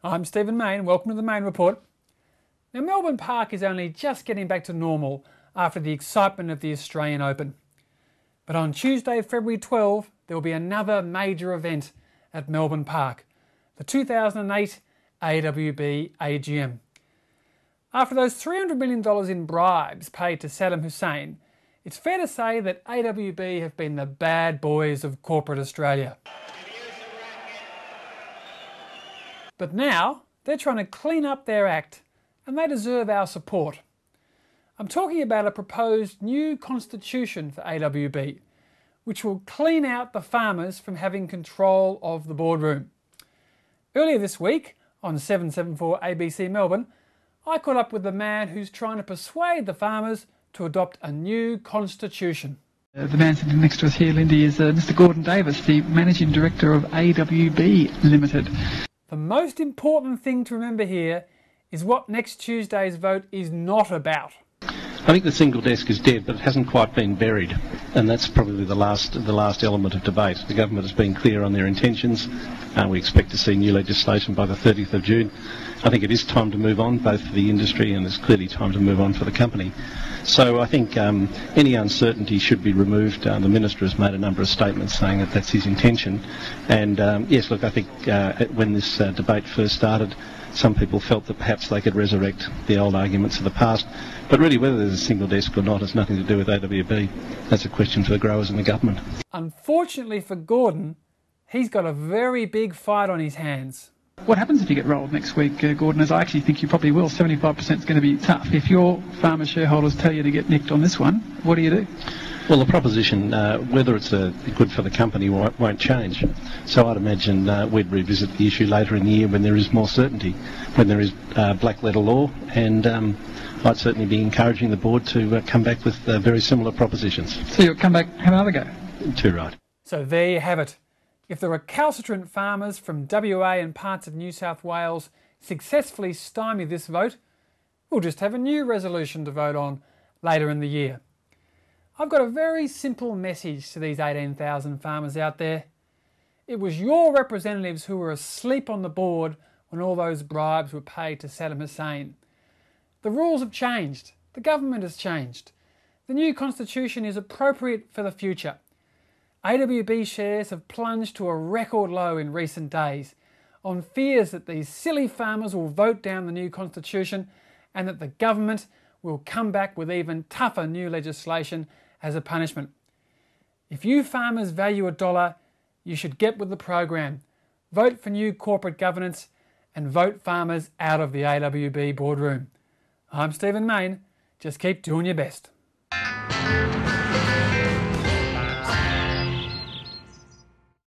I'm Stephen Mayne, welcome to the Mayne Report. Now, Melbourne Park is only just getting back to normal after the excitement of the Australian Open. But on Tuesday, February 12, there will be another major event at Melbourne Park, the 2008 AWB AGM. After those $300 million in bribes paid to Saddam Hussein, it's fair to say that AWB have been the bad boys of corporate Australia. But now they're trying to clean up their act, and they deserve our support. I'm talking about a proposed new constitution for AWB, which will clean out the farmers from having control of the boardroom. Earlier this week, on 774 ABC Melbourne, I caught up with the man who's trying to persuade the farmers to adopt a new constitution. The man sitting next to us here, Lindy, is Mr. Gordon Davis, the Managing Director of AWB Limited. The most important thing to remember here is what next Tuesday's vote is not about. I think the single desk is dead, but it hasn't quite been buried, and that's probably the last element of debate. The government has been clear on their intentions, and we expect to see new legislation by the 30th of June. I think it is time to move on, both for the industry and it's clearly time to move on for the company. So I think any uncertainty should be removed. The Minister has made a number of statements saying that that's his intention. And yes, look, I think when this debate first started, some people felt that perhaps they could resurrect the old arguments of the past. But really, whether there's a single desk or not has nothing to do with AWB. That's a question for the growers and the government. Unfortunately for Gordon, he's got a very big fight on his hands. What happens if you get rolled next week, Gordon? As I actually think you probably will. 75% is going to be tough. If your farmer shareholders tell you to get nicked on this one, what do you do? Well, the proposition, whether it's good for the company, won't change. So I'd imagine we'd revisit the issue later in the year when there is more certainty, when there is black letter law, and I'd certainly be encouraging the board to come back with very similar propositions. So you'll come back and have another go? Too right. So there you have it. If the recalcitrant farmers from WA and parts of New South Wales successfully stymie this vote, we'll just have a new resolution to vote on later in the year. I've got a very simple message to these 18,000 farmers out there. It was your representatives who were asleep on the board when all those bribes were paid to Saddam Hussein. The rules have changed. The government has changed. The new constitution is appropriate for the future. AWB shares have plunged to a record low in recent days on fears that these silly farmers will vote down the new constitution and that the government will come back with even tougher new legislation as a punishment. If you farmers value a dollar, you should get with the program. Vote for new corporate governance and vote farmers out of the AWB boardroom. I'm Stephen Mayne. Just keep doing your best.